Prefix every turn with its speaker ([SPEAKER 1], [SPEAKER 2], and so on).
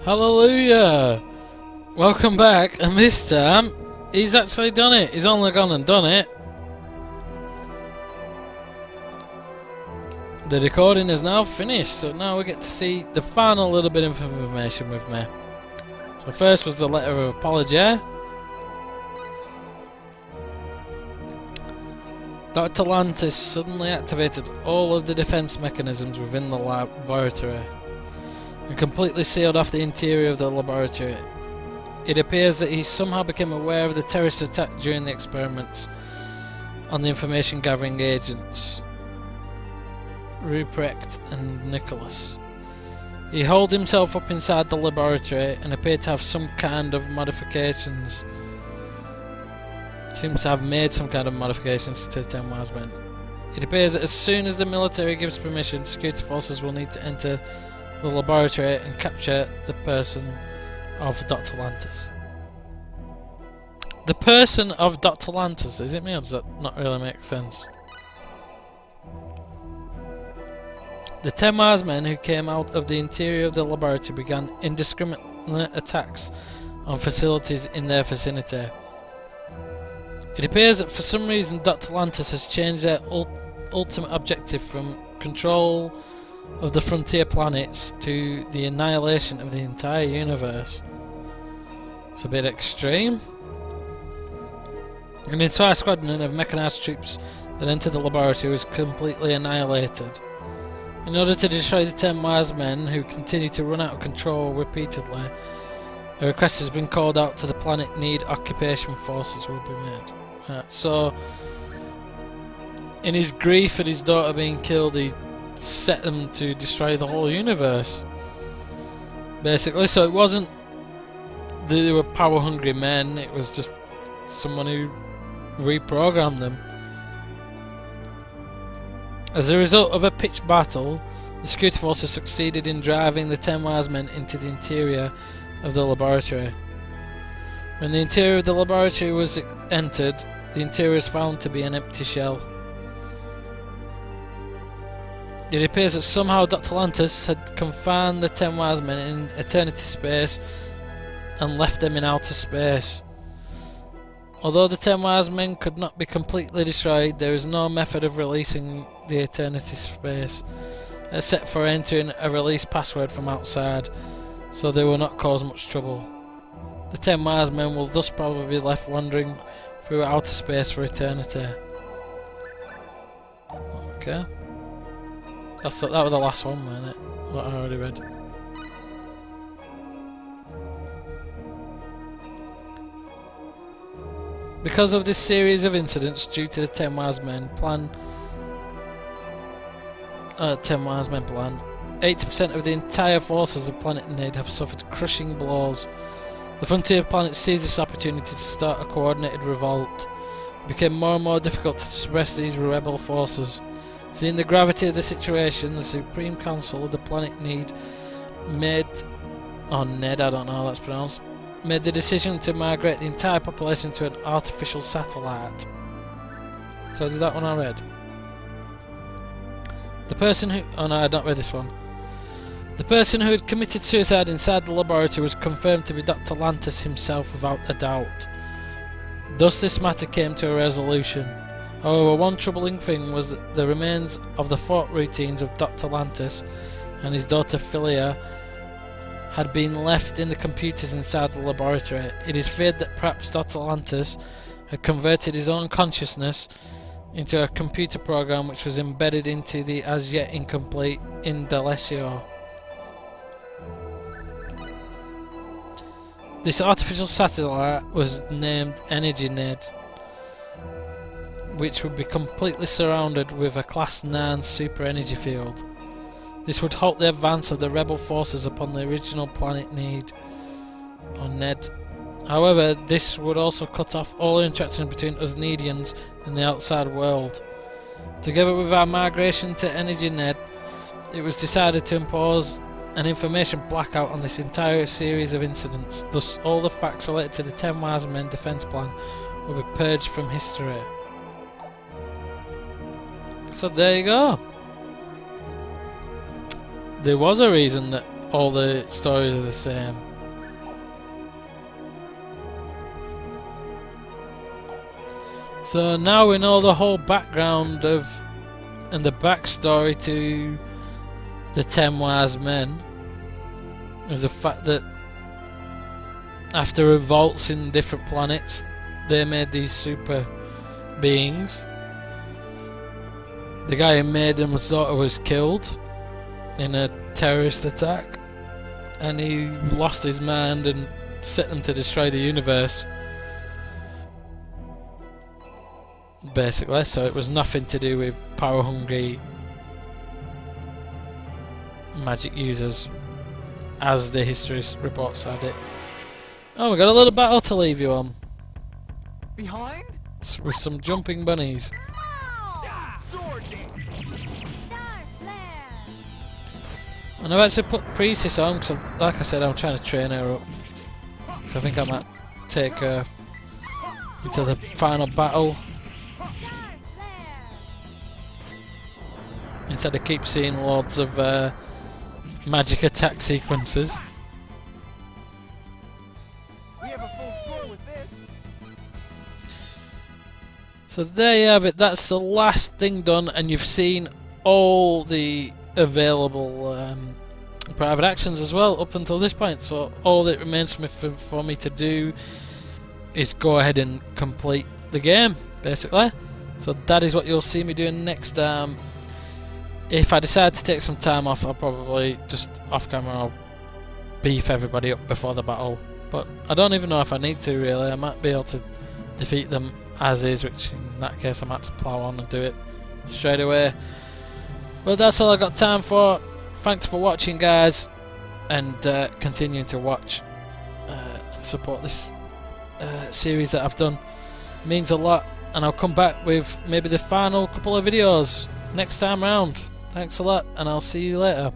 [SPEAKER 1] Hallelujah! Welcome back, and this time, he's actually done it. He's only gone and done it. The recording is now finished, so now we get to see the final little bit of information with me. So first was the letter of apology. Dr. Lantis suddenly activated all of the defense mechanisms within the laboratory and completely sealed off the interior of the laboratory. It appears that he somehow became aware of the terrorist attack during the experiments on the information gathering agents Ruprecht and Nicholas. He holed himself up inside the laboratory and appeared to have some kind of modifications. Seems to have made some kind of modifications to the 10 Wise Men. It appears that as soon as the military gives permission, security forces will need to enter the laboratory and capture the person of Dr. Lantis. The person of Dr. Lantis, is it me or does that not really make sense? The 10 Wise Men who came out of the interior of the laboratory began indiscriminate attacks on facilities in their vicinity. It appears that for some reason Dr. Lantis has changed their ultimate objective from control of the frontier planets to the annihilation of the entire universe. It's a bit extreme. An entire squadron of mechanized troops that entered the laboratory was completely annihilated. In order to destroy the 10 Wise Men, who continue to run out of control repeatedly, a request has been called out to the planet Need occupation forces will be made. Right, so, in his grief at his daughter being killed, he set them to destroy the whole universe. Basically, so it wasn't that they were power-hungry men, it was just someone who reprogrammed them. As a result of a pitched battle, the security forces succeeded in driving the 10 Wise Men into the interior of the laboratory. When the interior of the laboratory was entered, the interior was found to be an empty shell. It appears that somehow Dr. Lantis had confined the 10 Wise Men in eternity space and left them in outer space. Although the 10 Wise Men could not be completely destroyed, there is no method of releasing the eternity space, except for entering a release password from outside, so they will not cause much trouble. The 10 Wise Men will thus probably be left wandering through outer space for eternity. Okay. That was the last one, wasn't it? What I already read. Because of this series of incidents due to the 10 Wise Men plan, 80% of the entire forces of planet Nid have suffered crushing blows. The frontier planet seized this opportunity to start a coordinated revolt. It became more and more difficult to suppress these rebel forces. Seeing the gravity of the situation, the Supreme Council of the planet Nid made, or Ned, I don't know how that's pronounced, made the decision to migrate the entire population to an artificial satellite. So did that one I read? The person who... oh no, I don't read this one. The person who had committed suicide inside the laboratory was confirmed to be Dr. Lantis himself without a doubt. Thus this matter came to a resolution. However, one troubling thing was that the remains of the thought routines of Dr. Lantis and his daughter Philia had been left in the computers inside the laboratory. It is feared that perhaps Dr. Lantis had converted his own consciousness into a computer program which was embedded into the as yet incomplete Indalecio. This artificial satellite was named Energy Ned, which would be completely surrounded with a Class 9 super energy field. This would halt the advance of the rebel forces upon the original planet Ned. However, this would also cut off all interaction between us Nedians and the outside world. Together with our migration to Energy Ned, it was decided to impose an information blackout on this entire series of incidents. Thus, all the facts related to the 10 Wise Men defense plan will be purged from history. So there you go. There was a reason that all the stories are the same. So now we know the whole background of and the backstory to the 10 Wise Men. Is the fact that after revolts in different planets, they made these super beings. The guy who made them was killed in a terrorist attack, and he lost his mind and set them to destroy the universe, basically. So it was nothing to do with power-hungry magic users, as the history reports had it. Oh, we got a little battle to leave you on.
[SPEAKER 2] Behind?
[SPEAKER 1] With some jumping bunnies. And I've actually put Priestess on because, like I said, I'm trying to train her up. So I think I might take her into the final battle, instead of keep seeing loads of magic attack sequences.
[SPEAKER 2] We have a full score with this.
[SPEAKER 1] So there you have it. That's the last thing done, and you've seen all the available private actions as well up until this point. So all that remains for me to do is go ahead and complete the game, basically. So that is what you'll see me doing next time. If I decide to take some time off, I'll probably just off camera I'll beef everybody up before the battle. But I don't even know if I need to, really. I might be able to defeat them as is, which in that case I might just plow on and do it straight away. Well, that's all I got time for. Thanks for watching, guys, and continuing to watch and support this series that I've done. It means a lot, and I'll come back with maybe the final couple of videos next time round. Thanks a lot, and I'll see you later.